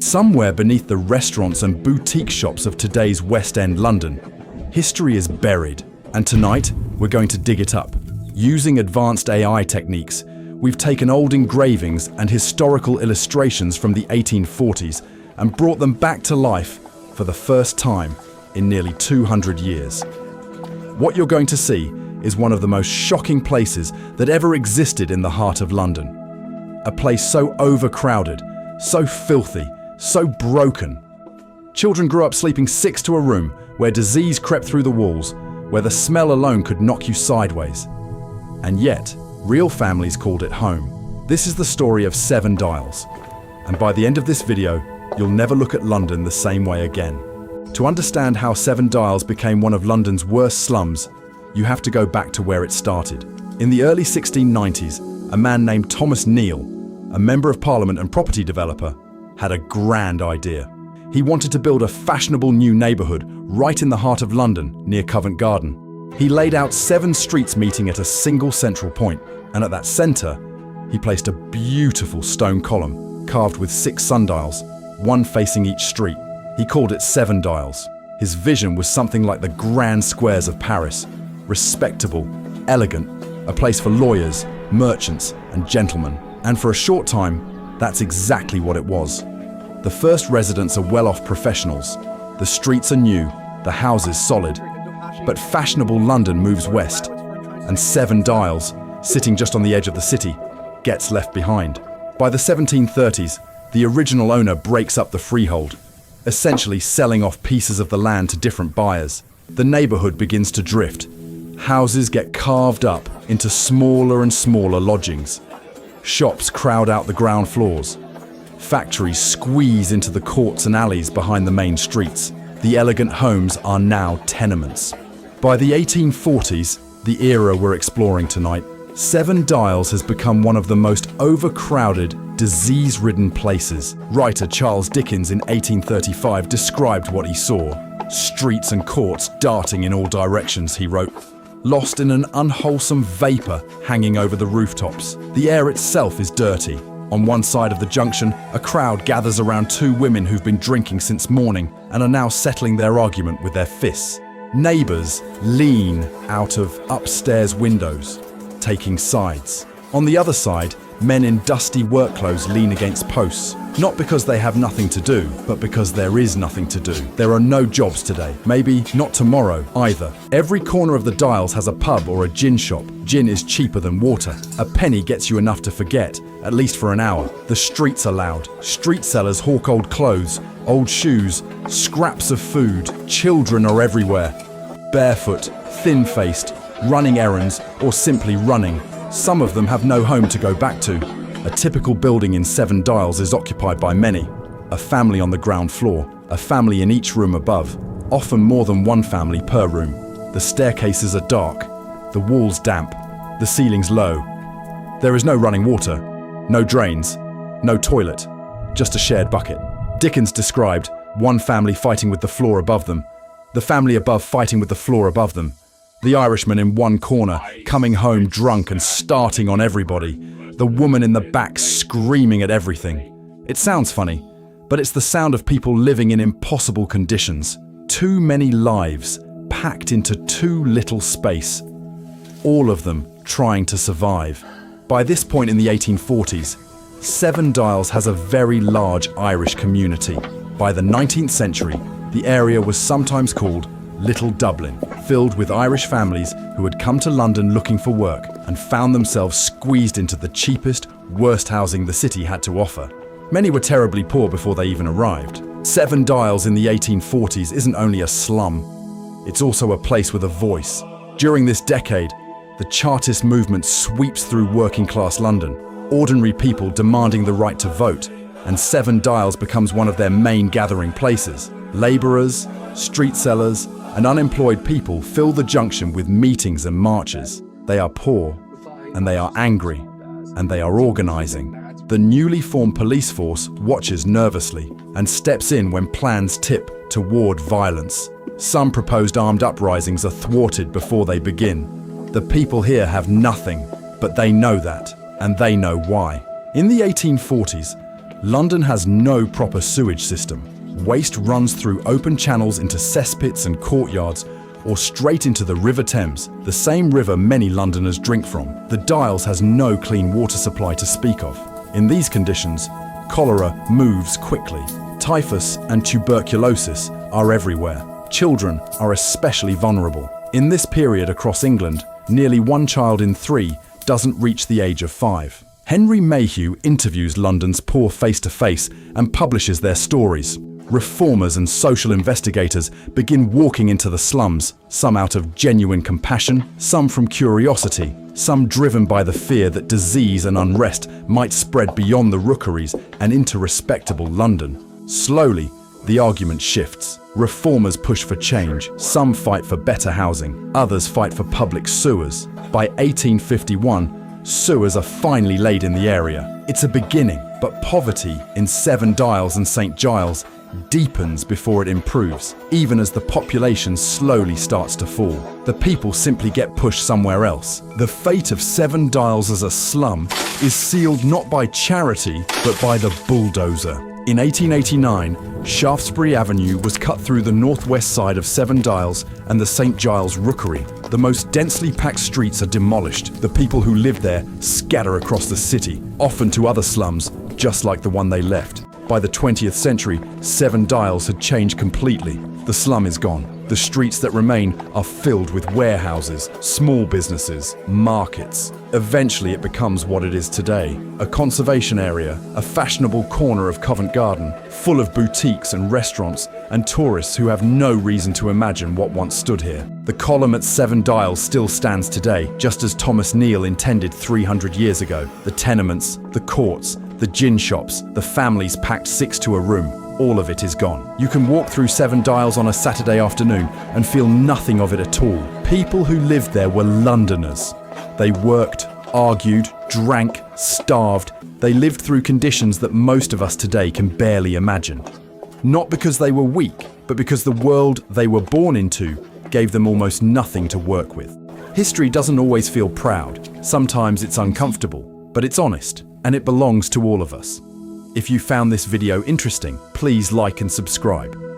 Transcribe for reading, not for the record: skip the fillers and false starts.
Somewhere beneath the restaurants and boutique shops of today's West End London, history is buried, and tonight we're going to dig it up. Using advanced AI techniques, we've taken old engravings and historical illustrations from the 1840s and brought them back to life for the first time in nearly 200 years. What you're going to see is one of the most shocking places that ever existed in the heart of London. A place so overcrowded, so filthy, so broken. Children grew up sleeping 6 to a room, where disease crept through the walls, where the smell alone could knock you sideways. And yet, real families called it home. This is the story of 7 Dials. And by the end of this video, you'll never look at London the same way again. To understand how 7 Dials became one of London's worst slums, you have to go back to where it started. In the early 1690s, a man named Thomas Neal, a Member of Parliament and property developer, had a grand idea. He wanted to build a fashionable new neighbourhood right in the heart of London, near Covent Garden. He laid out 7 streets meeting at a single central point, and at that centre, he placed a beautiful stone column carved with 6 sundials, one facing each street. He called it 7 Dials. His vision was something like the grand squares of Paris, respectable, elegant, a place for lawyers, merchants, and gentlemen. And for a short time, that's exactly what it was. The first residents are well-off professionals. The streets are new, the houses solid. But fashionable London moves west, and 7 Dials, sitting just on the edge of the city, gets left behind. By the 1730s, the original owner breaks up the freehold, essentially selling off pieces of the land to different buyers. The neighbourhood begins to drift. Houses get carved up into smaller and smaller lodgings. Shops crowd out the ground floors. Factories squeeze into the courts and alleys behind the main streets. The elegant homes are now tenements. By the 1840s, the era we're exploring tonight, 7 Dials has become one of the most overcrowded, disease-ridden places. Writer Charles Dickens in 1835 described what he saw. Streets and courts darting in all directions, he wrote. Lost in an unwholesome vapour hanging over the rooftops. The air itself is dirty. On one side of the junction, a crowd gathers around 2 women who've been drinking since morning and are now settling their argument with their fists. Neighbours lean out of upstairs windows, taking sides. On the other side, men in dusty work clothes lean against posts, not because they have nothing to do, but because there is nothing to do. There are no jobs today, maybe not tomorrow either. Every corner of the Dials has a pub or a gin shop. Gin is cheaper than water. A penny gets you enough to forget, at least for an hour. The streets are loud. Street sellers hawk old clothes, old shoes, scraps of food. Children are everywhere. Barefoot, thin-faced, running errands, or simply running. Some of them have no home to go back to. A typical building in 7 Dials is occupied by many. A family on the ground floor, a family in each room above, often more than one family per room. The staircases are dark, the walls damp, the ceilings low. There is no running water, no drains, no toilet, just a shared bucket. Dickens described one family fighting with the floor above them, the family above fighting with the floor above them, the Irishman in one corner coming home drunk and starting on everybody, the woman in the back screaming at everything. It sounds funny, but it's the sound of people living in impossible conditions. Too many lives packed into too little space, all of them trying to survive. By this point in the 1840s, 7 Dials has a very large Irish community. By the 19th century, the area was sometimes called Little Dublin, filled with Irish families who had come to London looking for work and found themselves squeezed into the cheapest, worst housing the city had to offer. Many were terribly poor before they even arrived. 7 Dials in the 1840s isn't only a slum, it's also a place with a voice. During this decade, the Chartist movement sweeps through working-class London, ordinary people demanding the right to vote, and 7 Dials becomes one of their main gathering places. Labourers, street sellers, and unemployed people fill the junction with meetings and marches. They are poor, and they are angry, and they are organising. The newly formed police force watches nervously and steps in when plans tip toward violence. Some proposed armed uprisings are thwarted before they begin. The people here have nothing, but they know that, and they know why. In the 1840s, London has no proper sewage system. Waste runs through open channels into cesspits and courtyards, or straight into the River Thames, the same river many Londoners drink from. The Dials has no clean water supply to speak of. In these conditions, cholera moves quickly. Typhus and tuberculosis are everywhere. Children are especially vulnerable. In this period across England, nearly 1 child in 3 doesn't reach the age of 5. Henry Mayhew interviews London's poor face-to-face and publishes their stories. Reformers and social investigators begin walking into the slums, some out of genuine compassion, some from curiosity, some driven by the fear that disease and unrest might spread beyond the rookeries and into respectable London. Slowly, the argument shifts. Reformers push for change, some fight for better housing, others fight for public sewers. By 1851, sewers are finally laid in the area. It's a beginning, but poverty in Seven Dials and St Giles deepens before it improves, even as the population slowly starts to fall. The people simply get pushed somewhere else. The fate of Seven Dials as a slum is sealed not by charity, but by the bulldozer. In 1889, Shaftesbury Avenue was cut through the northwest side of Seven Dials and the St Giles Rookery. The most densely packed streets are demolished. The people who live there scatter across the city, often to other slums, just like the one they left. By the 20th century, Seven Dials had changed completely. The slum is gone. The streets that remain are filled with warehouses, small businesses, markets. Eventually it becomes what it is today, a conservation area, a fashionable corner of Covent Garden, full of boutiques and restaurants and tourists who have no reason to imagine what once stood here. The column at Seven Dials still stands today, just as Thomas Neal intended 300 years ago. The tenements, the courts, the gin shops, the families packed 6 to a room. All of it is gone. You can walk through Seven Dials on a Saturday afternoon and feel nothing of it at all. People who lived there were Londoners. They worked, argued, drank, starved. They lived through conditions that most of us today can barely imagine. Not because they were weak, but because the world they were born into gave them almost nothing to work with. History doesn't always feel proud. Sometimes it's uncomfortable, but it's honest, and it belongs to all of us. If you found this video interesting, please like and subscribe.